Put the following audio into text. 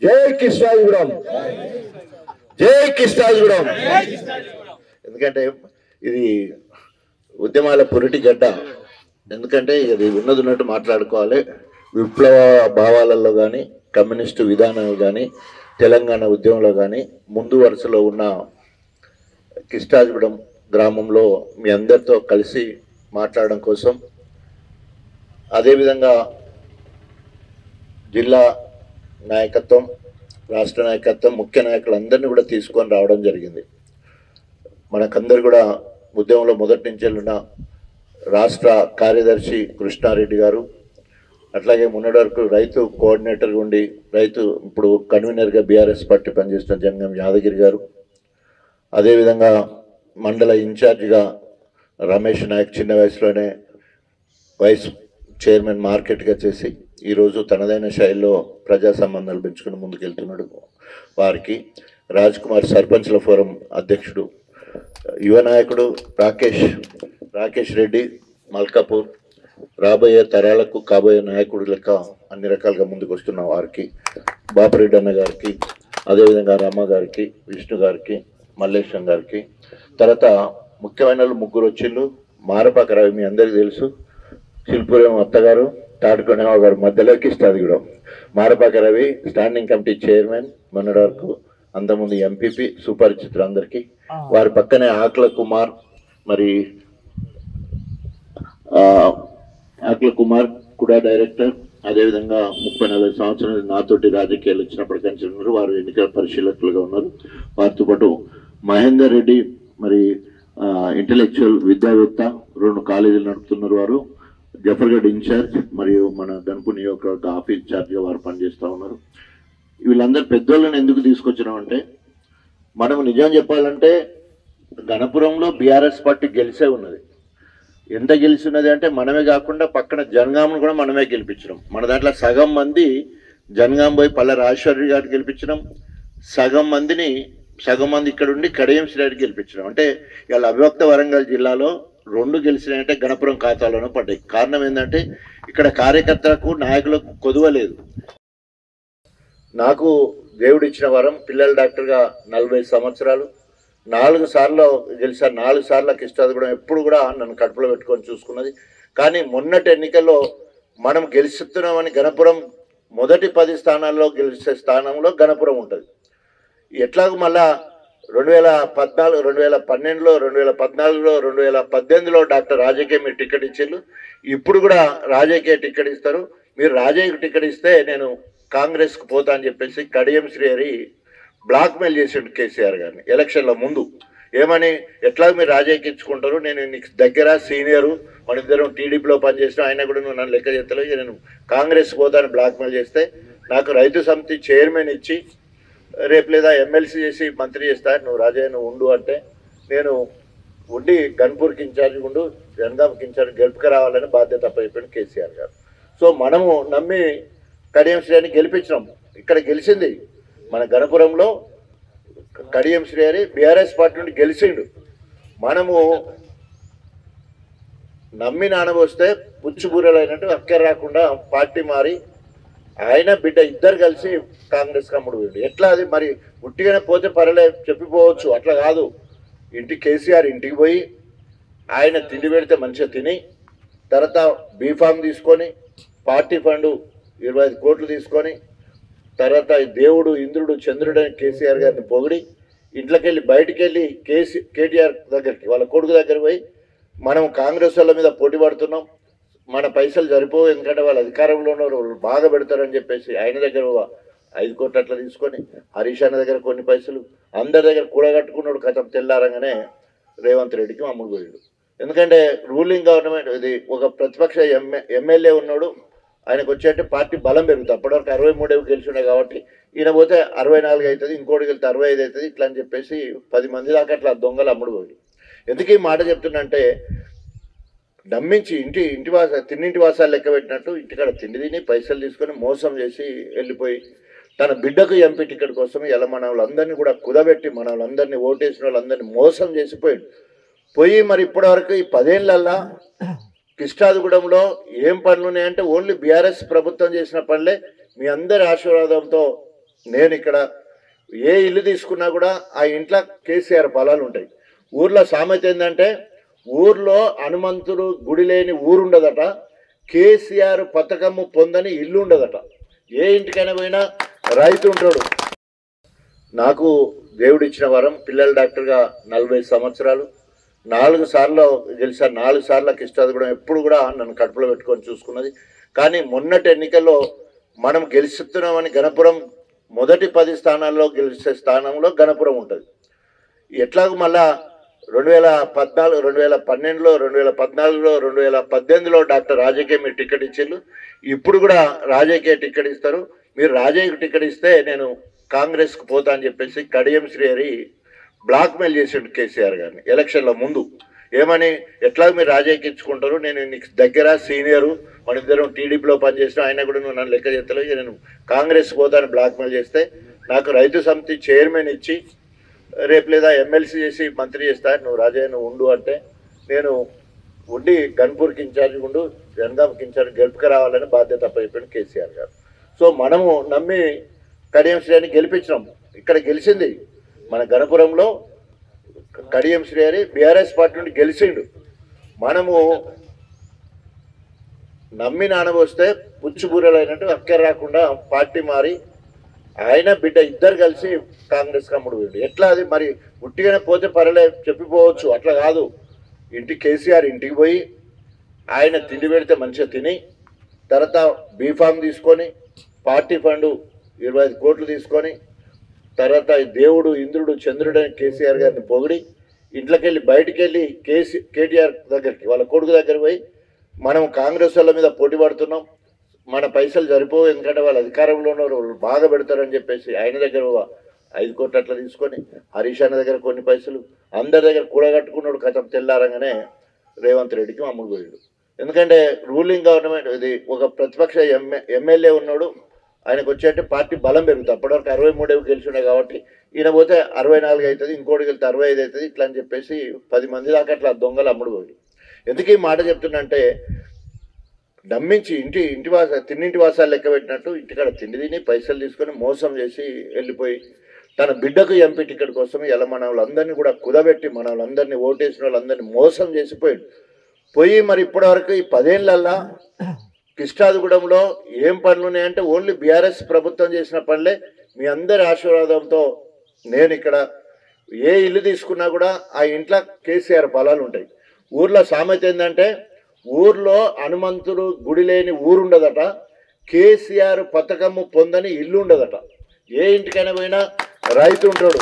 జై కృష్ణాజగూడెం, జై కృష్ణాజగూడెం. ఎందుకంటే ఇది ఉద్యమాల పురిటి గడ్డ. ఎందుకంటే ఇది ఉన్నది ఉన్నట్టు మాట్లాడుకోవాలి. విప్లవ భావాలలో కానీ, కమ్యూనిస్టు విధానాలు కానీ, తెలంగాణ ఉద్యమంలో కానీ ముందు వరుసలో ఉన్న కృష్ణాజగూడెం గ్రామంలో మీ అందరితో కలిసి మాట్లాడడం కోసం, అదేవిధంగా జిల్లా నాయకత్వం, రాష్ట్ర నాయకత్వం, ముఖ్య నాయకులందరినీ కూడా తీసుకొని రావడం జరిగింది. మనకందరు కూడా ఉద్యమంలో మొదటి నుంచి ఉన్న రాష్ట్ర కార్యదర్శి కృష్ణారెడ్డి గారు, అట్లాగే మొన్నటి వరకు రైతు కోఆర్డినేటర్ ఉండి రైతు ఇప్పుడు కన్వీనర్గా బీఆర్ఎస్ పార్టీ పనిచేస్తున్న జంగం యాదగిరి గారు, అదేవిధంగా మండల ఇన్ఛార్జిగా రమేష్ నాయక్ చిన్న వయసులోనే వైస్ చైర్మన్ మార్కెట్గా చేసి ఈరోజు తనదైన శైలిలో ప్రజా సంబంధాలు పెంచుకుని ముందుకెళ్తున్నాడు. వారికి రాజ్ కుమార్ సర్పంచ్ల ఫోరం అధ్యక్షుడు, యువ నాయకుడు రాకేష్ రెడ్డి మల్కాపూర్, రాబోయే తరాలకు కాబోయే నాయకుడు లెక్క అన్ని రకాలుగా ముందుకు వస్తున్న వారికి, బాపిరెడ్డి అన్న గారికి, అదేవిధంగా రామ గారికి, విష్ణు గారికి, మల్లేశం గారికి, తర్వాత ముఖ్యమైన ముగ్గురు వచ్చిళ్ళు. మారపాక రవి మీ అందరికీ తెలుసు, శిల్పురేమ అత్తగారు, తాడుకొండరావు గారు మధ్యలోకి Krishnajagudem. Marapaka Ravi standing committee chairman, మొన్నటి వరకు అంతకుముందు ఎంపీపీ, సుపరిచితులు అందరికీ. వారి పక్కనే ఆకుల కుమార్, మరి ఆకుల కుమార్ కూడా డైరెక్టర్, అదేవిధంగా 30-40 సంవత్సరాలు నాతోటి రాజకీయాలు వచ్చినప్పటికీ ఉన్నారు. వారు ఎన్నికల పరిశీలకులుగా ఉన్నారు. వారితో పాటు మహేందర్ రెడ్డి, మరి ఇంటలెక్చువల్ విద్యావేత్త, 2 కాలేజీలు నడుపుతున్నారు. వారు జఫర్గఢ్ ఇన్ఛార్జ్ మరియు మన గణపు నియోజకవర్గ ఆఫీస్ ఇన్ఛార్జ్గా వారు పనిచేస్తూ ఉన్నారు. వీళ్ళందరూ పెద్దోళ్ళని ఎందుకు తీసుకొచ్చినామంటే, మనం నిజం చెప్పాలంటే గణపురంలో బీఆర్ఎస్ పార్టీ గెలిచే ఉన్నది. ఎంత గెలిచినది అంటే మనమే కాకుండా పక్కన జనగాంను కూడా మనమే గెలిపించినాం. మన దాంట్లో సగం మంది జనగాం పోయి పల్లె రాజేశ్వరి గారికి గెలిపించినాం, సగం మంది ఇక్కడ ఉండి కడియం శ్రీరెడ్డి గెలిపించినాం. అంటే ఇవాళ అవిభక్త వరంగల్ జిల్లాలో 2 గెలిచినాయంటే గణపురం ఖాతాలోనే పడ్డాయి. కారణం ఏంటంటే ఇక్కడ కార్యకర్తలకు నాయకులకు కొదువలేదు. నాకు దేవుడు ఇచ్చిన వరం, పిల్లల డాక్టర్గా 40 సంవత్సరాలు, 4 సార్లు గెలిచాను. 4 సార్లు కృష్ణాజగూడెం ఎప్పుడు కూడా నన్ను కడుపులో పెట్టుకొని చూసుకున్నది. కానీ మొన్నటి ఎన్నికల్లో మనం గెలుస్తున్నామని గణపురం మొదటి 10 స్థానాల్లో గెలిచే స్థానంలో గణపురం ఉంటుంది. ఎట్లాగో మళ్ళా 2014, 2012లో, 2014లో, 2018లో డాక్టర్ రాజయ్యకే మీరు టికెట్ ఇచ్చారు. ఇప్పుడు కూడా రాజయ్యకే టికెట్ ఇస్తారు. మీరు రాజయ్యకు టికెట్ ఇస్తే నేను కాంగ్రెస్కు పోతా అని చెప్పేసి కడియం శ్రీహరి బ్లాక్మెయిల్ చేసిండు కేసీఆర్ గారిని ఎలక్షన్ల ముందు. ఏమని, ఎట్లా మీరు రాజయ్యకి ఇచ్చుకుంటారు, నేను నీకు దగ్గర సీనియరు, మన ఇద్దరం టీడీపీలో పనిచేసిన, ఆయన కూడా నువ్వు నన్ను లెక్క చేస్తలేవు, నేను కాంగ్రెస్ పోతాను బ్లాక్మెయిల్ చేస్తే నాకు రైతు సమితి చైర్మన్ ఇచ్చి రేపు లేదా ఎమ్మెల్సీ చేసి మంత్రి చేస్తా, నువ్వు రాజయ్య నువ్వు ఉండు అంటే నేను ఉండి గన్పూర్కి ఇన్ఛార్జ్ ఉండు, జనగాంకి ఇన్ఛార్జ్ గెలుపుకు రావాలని బాధ్యత అయిపోయింది కేసీఆర్ గారు. సో మనము నమ్మి కడియం శ్రీహరిని గెలిపించినాం. ఇక్కడ గెలిచింది మన గణపురంలో కడియం శ్రీహరి బీఆర్ఎస్ పార్టీ నుండి గెలిచిండు. మనము నమ్మి నానబోస్తే పుచ్చుబూరలు అయినట్టు అక్కర రాకుండా పార్టీ మారి ఆయన బిడ్డ ఇద్దరు కలిసి కాంగ్రెస్ కమ్ముడు పోయిండు. ఎట్లా అది మరి ఉట్టిగానే పోతే పర్లే చెప్పిపోవచ్చు, అట్లా కాదు. కేసీఆర్ ఇంటికి పోయి ఆయన తిండి పెడితే మంచిగా తిని, తర్వాత బీఫామ్ తీసుకొని పార్టీ ఫండు 25 కోట్లు తీసుకొని, తర్వాత దేవుడు ఇంద్రుడు చంద్రుడు అని కేసీఆర్ గారిని పొగిడి, ఇంట్లోకి వెళ్ళి బయటికి వెళ్ళి కేటీఆర్ దగ్గరికి వాళ్ళ కొడుకు దగ్గర పోయి మనం కాంగ్రెస్ వాళ్ళ మీద పోటీ పడుతున్నాం, మన పైసలు సరిపోవు, ఎందుకంటే వాళ్ళు అధికారంలో ఉన్నారు, వాళ్ళు బాగా పెడతారని చెప్పేసి ఆయన దగ్గర 5 కోట్లు అట్లా తీసుకొని, హరీష్ అన్న దగ్గర కొన్ని పైసలు, అందరి దగ్గర కూడగట్టుకున్నాడు. కథం తెల్లారంగానే రేవంత్ రెడ్డికి అమ్ముడు పోయాడు. ఎందుకంటే రూలింగ్ గవర్నమెంట్ ఇది, ఒక ప్రతిపక్ష ఎమ్మెల్యే ఉన్నాడు, ఆయనకు వచ్చేటే పార్టీ బలం పెరుగుతుంది. అప్పటివరకు 63 గెలిచుండే కాబట్టి ఈయన పోతే 64 అవుతుంది, ఇంకోటికి వెళ్తే 65 అవుతుంది, ఇట్లా అని చెప్పేసి 10 మంది దాకా అట్లా దొంగలు అమ్ముడు పోయి. ఎందుకు ఈ మాట చెప్తున్నంటే, నమ్మించి తిన్నింటి వాసాలు లెక్క పెట్టినట్టు ఇంటికాడ తిండి తిని పైసలు తీసుకొని మోసం చేసి వెళ్ళిపోయి తన బిడ్డకు ఎంపీ టికెట్ కోసం ఇలా మన వాళ్ళందరినీ కూడా కుదబెట్టి మన వాళ్ళందరినీ ఓటేసిన వాళ్ళందరినీ మోసం చేసిపోయాడు. మరి ఇప్పటివరకు ఈ 10 ఏళ్ళల్లో కృష్ణాజగూడెంలో ఏం పనులు ఉన్నాయంటే ఓన్లీ బీఆర్ఎస్ ప్రభుత్వం చేసిన పనులే. మీ అందరి ఆశీర్వాదంతో నేను ఇక్కడ ఏ ఇల్లు తీసుకున్నా కూడా ఆ ఇంట్లో కేసీఆర్ ఫలాలు ఉంటాయి. ఊర్లో సామెత ఏంటంటే ఊర్లో హనుమంతుడు గుడి లేని ఊరు ఉండదట, కేసీఆర్ పథకము పొందని ఇల్లు ఉండదట. ఏ ఇంటికైనా పోయినా రైతు ఉంటాడు. నాకు దేవుడిచ్చిన వరం, పిల్లల డాక్టర్గా 40 సంవత్సరాలు, 4 సార్లు గెలిచాను. 4 సార్లకు ఇష్టది కూడా ఎప్పుడు కూడా నన్ను కడుపులో పెట్టుకొని చూసుకున్నది. కానీ మొన్నటి ఎన్నికల్లో మనం గెలుస్తున్నామని గణపురం మొదటి 10 స్థానాల్లో గెలిచే స్థానంలో గణపురం ఉంటుంది. ఎట్లాగో మళ్ళా 2014, 2012లో, 2014లో, 2018లో డాక్టర్ రాజయ్యకే మీరు టికెట్ ఇచ్చిండ్రు. ఇప్పుడు కూడా రాజయ్యకే టికెట్ ఇస్తారు. మీరు రాజయ్యకు టికెట్ ఇస్తే నేను కాంగ్రెస్కు పోతా అని చెప్పేసి కడియం శ్రీహరి బ్లాక్మెయిల్ చేసిండు కేసీఆర్ గారిని ఎలక్షన్ల ముందు. ఏమని, ఎట్లా మీరు రాజయ్యకి ఇచ్చుకుంటారు, నేను నీకు దగ్గర సీనియరు, మన ఇద్దరం టీడీపీలో పనిచేసిన, ఆయన కూడా నువ్వు నన్ను లెక్క చేస్తలేవు, నేను కాంగ్రెస్ పోతాను బ్లాక్మెయిల్ చేస్తే నాకు రైతు సమితి చైర్మన్ ఇచ్చి రేపు లేదా ఎమ్మెల్సీ చేసి మంత్రి చేస్తా, నువ్వు రాజయ్య నువ్వు ఉండు అంటే నేను ఉండి గన్పూర్కి ఇన్ఛార్జ్ ఉండు, జనగాంకి ఇన్ఛార్జ్ గెలుపుకు రావాలని బాధ్యత అయిపోయింది కేసీఆర్ గారు. సో మనము నమ్మి కడియం శ్రీహరిని గెలిపించినాం. ఇక్కడ గెలిచింది మన గణపురంలో కడియం శ్రీహరి బీఆర్ఎస్ పార్టీ నుండి గెలిచిండు. మనము నమ్మి నానబోస్తే పుచ్చుబూరలైనట్టు అక్కర రాకుండా పార్టీ మారి ఆయన బిడ్డ ఇద్దరు కలిసి కాంగ్రెస్ కమ్ముడు వీడు. ఎట్లా అది మరి ఉట్టిగానే పోతే పర్లే చెప్పిపోవచ్చు, అట్లా కాదు. కేసీఆర్ ఇంటికి పోయి ఆయన తిండి పెడితే మంచిగా తిని, తర్వాత బీఫామ్ తీసుకొని పార్టీ ఫండు 25 కోట్లు తీసుకొని, తర్వాత దేవుడు ఇంద్రుడు చంద్రుడు అని కేసీఆర్ గారిని పొగిడి, ఇంట్లోకి వెళ్ళి బయటికి వెళ్ళి కేటీఆర్ దగ్గరికి వాళ్ళ కొడుకు దగ్గర పోయి మనం కాంగ్రెస్ వాళ్ళ మీద పోటీ పడుతున్నాం, మన పైసలు సరిపోవు, ఎందుకంటే వాళ్ళు అధికారంలో ఉన్నారు, వాళ్ళు బాగా పెడతారని చెప్పేసి ఆయన దగ్గర 5 కోట్లు అట్లా తీసుకొని, హరీష్ అన్న దగ్గర కొన్ని పైసలు, అందరి దగ్గర కూడగట్టుకున్నాడు. కథం తెల్లారంగానే రేవంత్ రెడ్డికి అమ్ముడు పోయాడు. ఎందుకంటే రూలింగ్ గవర్నమెంట్ ఇది, ఒక ప్రతిపక్ష ఎమ్మెల్యే ఉన్నాడు, ఆయనకు వచ్చేటే పార్టీ బలం పెరుగుతుంది. అప్పటివరకు 63 గెలిచిండే కాబట్టి ఈయన పోతే 64 అవుతుంది, ఇంకోటికి వెళ్తే 65 అవుతుంది, ఇట్లా అని చెప్పేసి 10 మంది దాకా అట్లా దొంగలు అమ్ముడు పోయి. ఎందుకు ఈ మాట చెప్తున్నంటే, నమ్మించి తిన్నింటి వాసాలు లెక్క పెట్టినట్టు ఇంటికాడ తిండి తిని పైసలు తీసుకొని మోసం చేసి వెళ్ళిపోయి తన బిడ్డకు ఎంపీ టికెట్ కోసం ఇలా మన వాళ్ళందరినీ కూడా కుదబెట్టి మన వాళ్ళందరినీ ఓటేసిన వాళ్ళందరినీ మోసం చేసిపోయాడు. మరి ఇప్పటివరకు ఈ 10 ఏళ్ళల్లో కృష్ణాదిగూడెంలో ఏం పనులు ఉన్నాయంటే ఓన్లీ బీఆర్ఎస్ ప్రభుత్వం చేసిన పనులే. మీ అందరి ఆశీర్వాదంతో నేను ఇక్కడ ఏ ఇల్లు తీసుకున్నా కూడా ఆ ఇంట్లో కేసీఆర్ ఫలాలు ఉంటాయి. ఊర్లో సామెత ఏంటంటే ఊర్లో హనుమంతుడు గుడి లేని ఊరు ఉండదట, కేసీఆర్ పథకము పొందని ఇల్లు ఉండదట. ఏ ఇంటికైనా పోయినా రైతు ఉంటాడు.